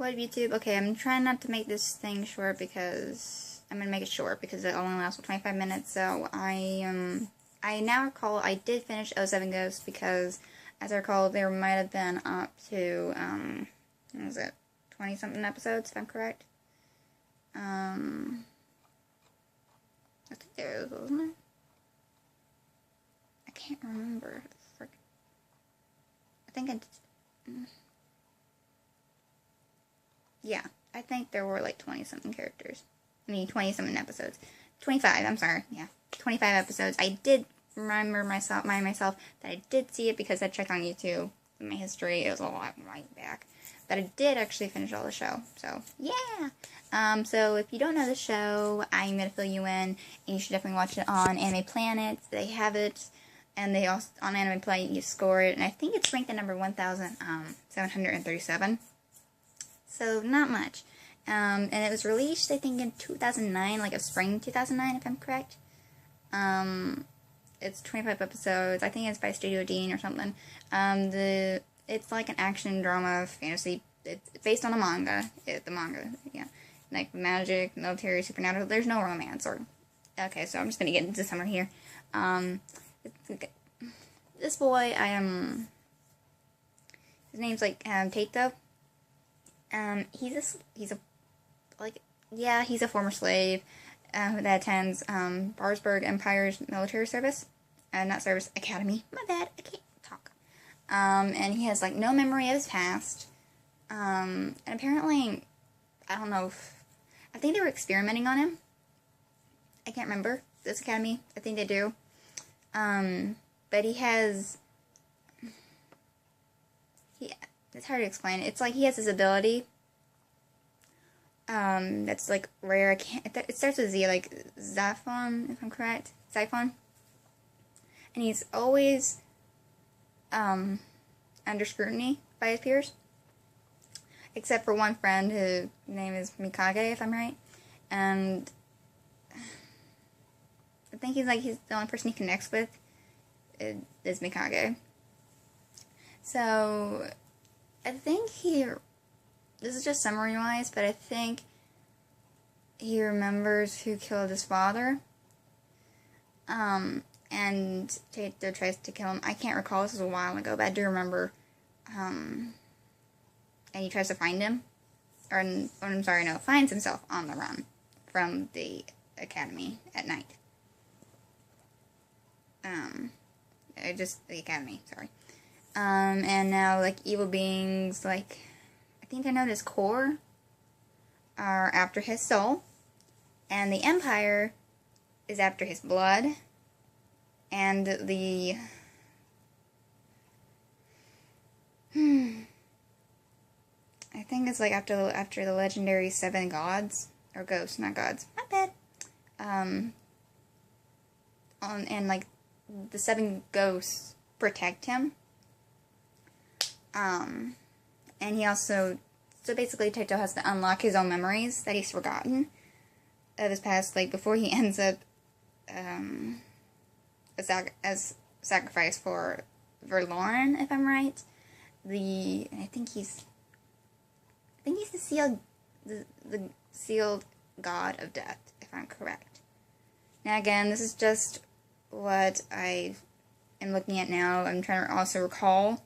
What YouTube? Okay, I'm trying not to make this thing short because I'm gonna make it short because it only lasts for 25 minutes. So I now recall I did finish 07 Ghosts because, as I recall, there might have been up to what was it, 20 something episodes if I'm correct. I think there was, wasn't there? I can't remember. I think yeah, I think there were like 20-something characters. I mean, 20-something episodes. 25, I'm sorry. Yeah, 25 episodes. I did remember myself that I did see it because I checked on YouTube. In my history, it was a lot right back. But I did actually finish all the show. So, yeah. So if you don't know the show, I'm going to fill you in. And you should definitely watch it on Anime Planet. They have it. And they also, on Anime Planet, you score it. And I think it's ranked at number 1,737. So, not much. And it was released, I think, in 2009, like a spring 2009, if I'm correct. It's 25 episodes. I think it's by Studio Dean or something. It's like an action drama fantasy. It's based on a manga. The manga, yeah. Like magic, military, supernatural. There's no romance or... Okay, so I'm just gonna get into the summary here. This boy, his name's like Taito. He's a former slave that attends Barsberg Empire's military service. Not service, academy. My bad, I can't talk. And he has like no memory of his past. And apparently, I don't know I think they were experimenting on him. I can't remember. This academy, I think they do. But it's hard to explain. It's like he has this ability that's like rare. It starts with Z, like Xiphon, if I'm correct. Xiphon. And he's always under scrutiny by his peers. Except for one friend whose name is Mikage, if I'm right. And I think he's the only person he connects with is Mikage. So I think this is just summary-wise, but I think he remembers who killed his father. And Taito tries to kill him. I can't recall, this was a while ago, but I do remember, and he tries to find him. Finds himself on the run from the academy at night. The academy, sorry. And now, like, evil beings, like, I think they're known as Core, are after his soul, and the Empire is after his blood, and I think it's like after the legendary 7 gods, or ghosts, not gods, my bad, and like, the 7 ghosts protect him, and he also, so basically Taito has to unlock his own memories that he's forgotten of his past, like, before he ends up, as sacrifice for Verloren, if I'm right. I think he's the sealed god of death, if I'm correct. Now again, this is just what I am looking at now. I'm trying to also recall.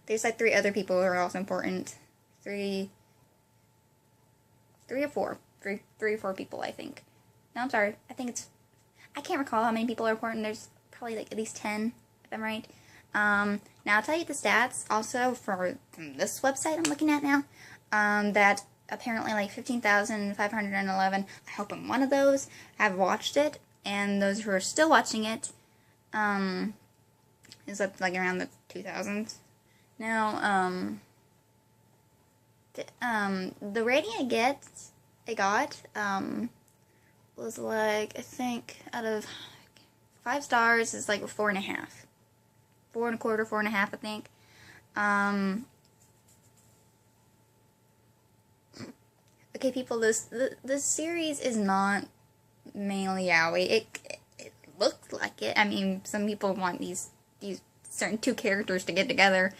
There's like 3 other people who are also important. 3 or 4. 3 or 4 people, I think. No, I'm sorry. I can't recall how many people are important. There's probably like at least 10, if I'm right. Now I'll tell you the stats also from this website I'm looking at now. That apparently like 15,511, I hope I'm one of those, have watched it. And those who are still watching it, is up like around the 2000s. Now, the rating I got, was like, I think, out of 5 stars is like 4.5. 4 1/4, 4.5, I think. Okay, people, this series is not mainly yaoi. It looks like it. I mean, some people want these certain 2 characters to get together,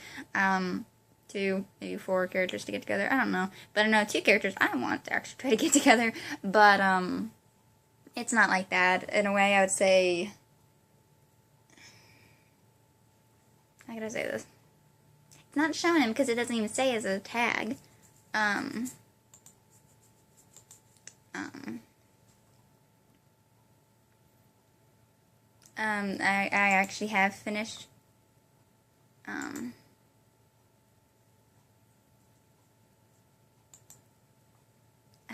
2, maybe 4 characters to get together. I don't know. But I know 2 characters I want to actually try to get together. But, it's not like that. In a way, I would say... How can I say this? It's not shonen because it doesn't even say as a tag. I actually have finished, how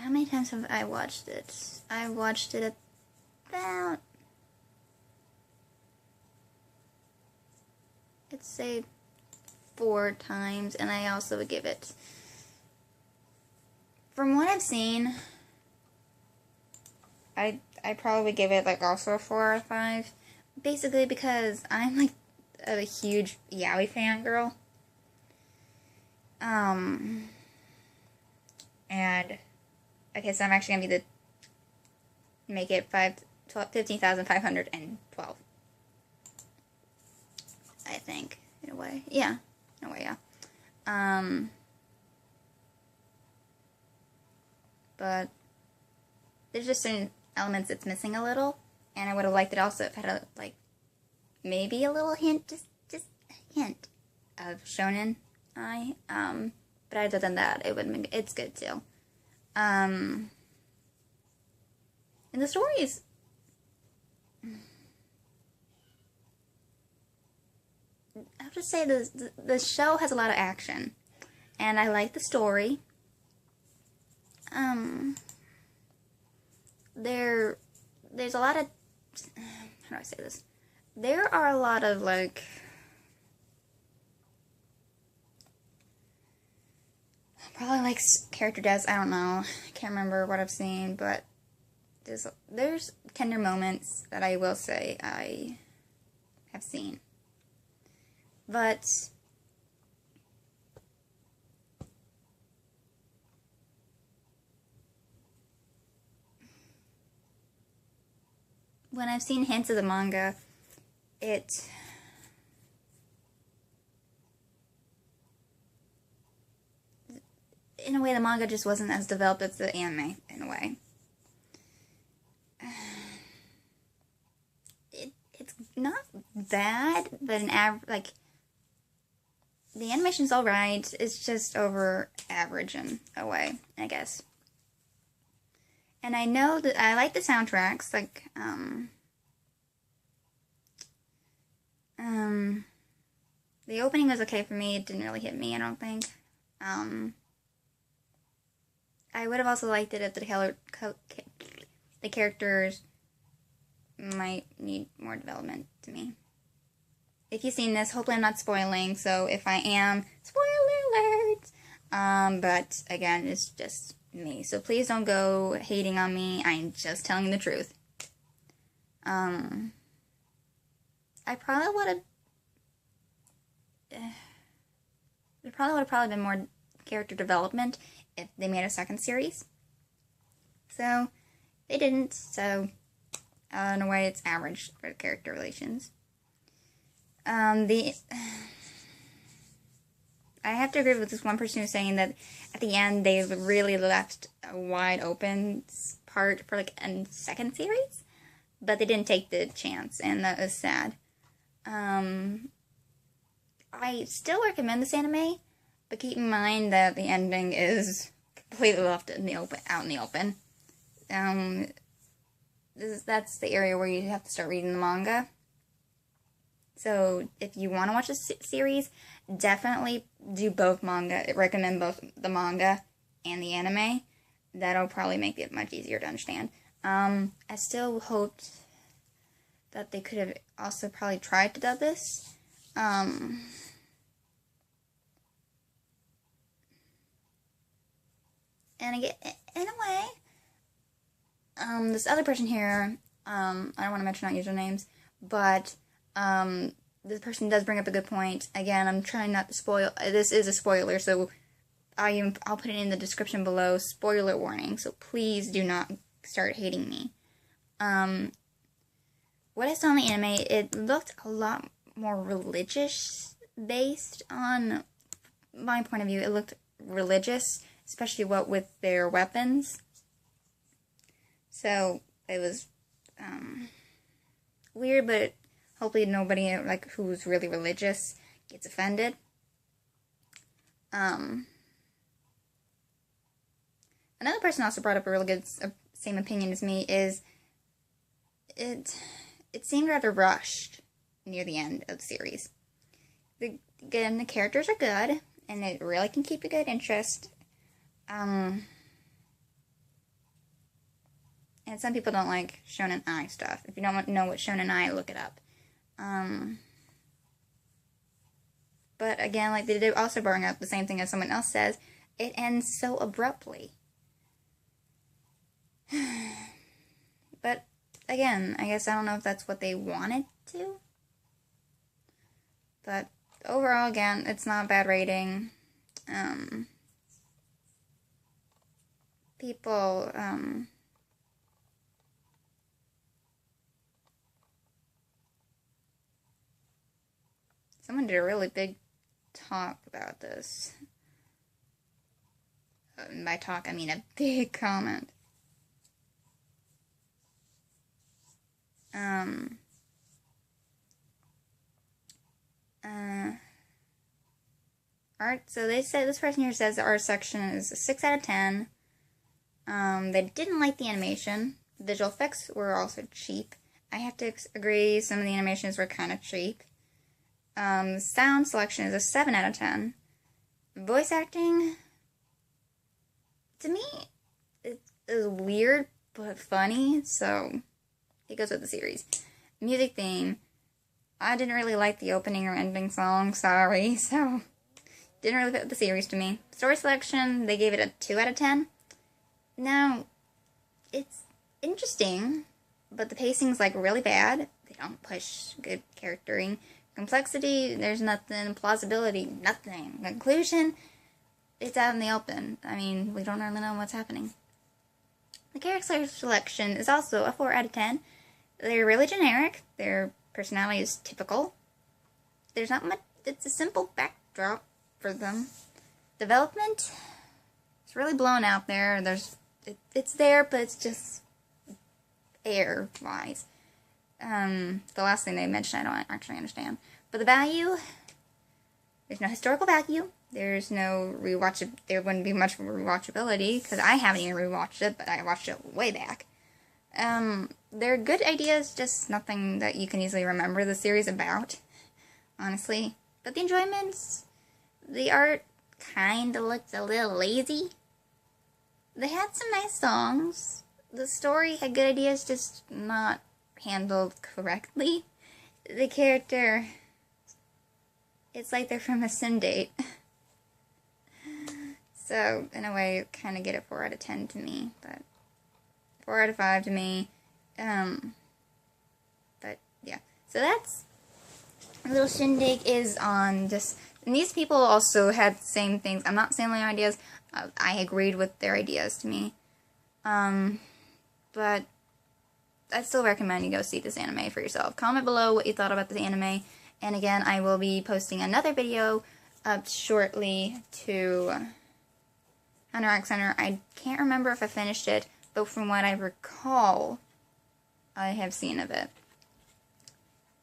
many times have I watched it? I watched it about, let's say, 4 times, and I also would give it, from what I've seen, I probably give it, like, also a 4 or 5, basically because I'm, like, a huge yaoi fangirl, and, okay, so I'm actually going to be make it 15,512, I think, in a way, yeah, but there's just certain elements it's missing a little, and I would have liked it also if it had like maybe a little hint, just a hint of shonen ai. But other than that, it's good too. And the story is I have to say the show has a lot of action, and I like the story. There's a lot of, how do I say this? There are a lot of, like, probably, like, character deaths, I don't know, I can't remember what I've seen, but there's tender moments that I will say I have seen. But when I've seen hints of the manga, in a way, the manga just wasn't as developed as the anime, in a way. It's not bad, but like, the animation's alright, it's just over average in a way, I guess. And I know that I like the soundtracks, like, the opening was okay for me, it didn't really hit me, I don't think. I would have also liked it if the characters might need more development to me. If you've seen this, hopefully I'm not spoiling, so if I am, spoiler alert! But, again, it's just me, so please don't go hating on me, I'm just telling you the truth. I probably would have, there probably would have been more character development if they made a second series. So, they didn't, so, in a way, it's average for character relations. I have to agree with this one person who's saying that at the end they really left a wide open part for like a second series, but they didn't take the chance, and that was sad. I still recommend this anime, but keep in mind that the ending is completely left in the open, out in the open. That's the area where you have to start reading the manga. So, if you want to watch a series, definitely do both manga. I recommend both the manga and the anime. That'll probably make it much easier to understand. I still hoped that they could have also probably tried to dub this. And again, in a way, this other person here, I don't want to mention out usernames, but this person does bring up a good point. Again, I'm trying not to spoil. This is a spoiler, so I'll put it in the description below. Spoiler warning. So please do not start hating me. What I saw in the anime, it looked a lot more religious based on my point of view, it looked religious, especially what with their weapons. So it was weird, but hopefully nobody like who's really religious gets offended. Another person also brought up a really good same opinion as me is it seemed rather rushed near the end of the series. Again, the characters are good, and it really can keep a good interest. And some people don't like Shonen Ai stuff. If you don't know what Shonen Ai, look it up. But again, like they did also bring up the same thing as someone else says, it ends so abruptly. But again, I guess I don't know if that's what they wanted to. But overall, again, it's not a bad rating. People, someone did a really big talk about this. By talk, I mean a big comment. Art, so they said, this person here says the art section is a 6 out of 10. They didn't like the animation. The visual effects were also cheap. I have to agree, some of the animations were kind of cheap. Sound selection is a 7 out of 10. Voice acting, to me, it is weird but funny, so it goes with the series. Music theme, I didn't really like the opening or ending song, sorry, so didn't really fit with the series to me. Story selection, they gave it a 2 out of 10. Now, it's interesting, but the pacing's like really bad. They don't push good charactering. Complexity, there's nothing. Plausibility, nothing. Conclusion, it's out in the open. I mean, we don't really know what's happening. The character selection is also a 4 out of 10. They're really generic. Their personality is typical. There's not much. It's a simple backdrop for them. Development, it's really blown out there. It's there, but it's just air-wise. The last thing they mentioned, I don't actually understand. But the value, there's no historical value. There's no there wouldn't be much rewatchability, because I haven't even rewatched it, but I watched it way back. They're good ideas, just nothing that you can easily remember the series about, honestly. But the enjoyments, the art kinda looked a little lazy. They had some nice songs. The story had good ideas, just not handled correctly. The character, it's like they're from a syndicate. So, in a way, kind of get a 4 out of 10 to me, but 4 out of 5 to me. But, yeah. So that's, Little Shindig is on just, and these people also had the same things. I'm not saying their ideas, I agreed with their ideas to me. But I still recommend you go see this anime for yourself. Comment below what you thought about this anime. And again, I will be posting another video up shortly to Hunter x Hunter. I can't remember if I finished it, but from what I recall, I have seen of it.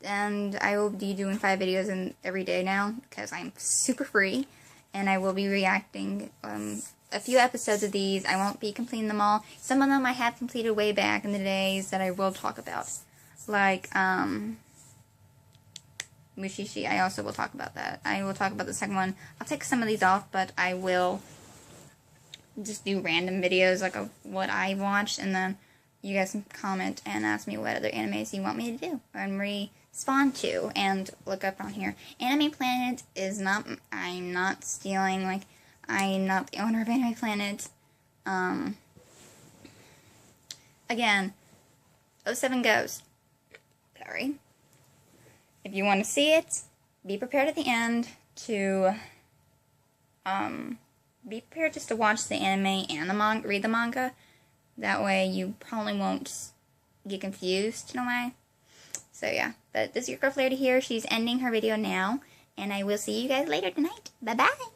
And I will be doing 5 videos every day now, because I'm super free. And I will be reacting a few episodes of these. I won't be completing them all. Some of them I have completed way back in the days that I will talk about. Like, Mushishi, I also will talk about that. I will talk about the second one. I'll take some of these off, but I will just do random videos like of what I watched, and then you guys can comment and ask me what other animes you want me to do and respond to and look up on here. Anime Planet is not, I'm not stealing, like, I'm not the owner of Anime Planet. Again, 07 Ghost. Sorry. If you want to see it, be prepared at the end to, be prepared just to watch the anime and the read the manga. That way you probably won't get confused in a way. So yeah, but this is your girl Flaherty here. She's ending her video now, and I will see you guys later tonight. Bye-bye!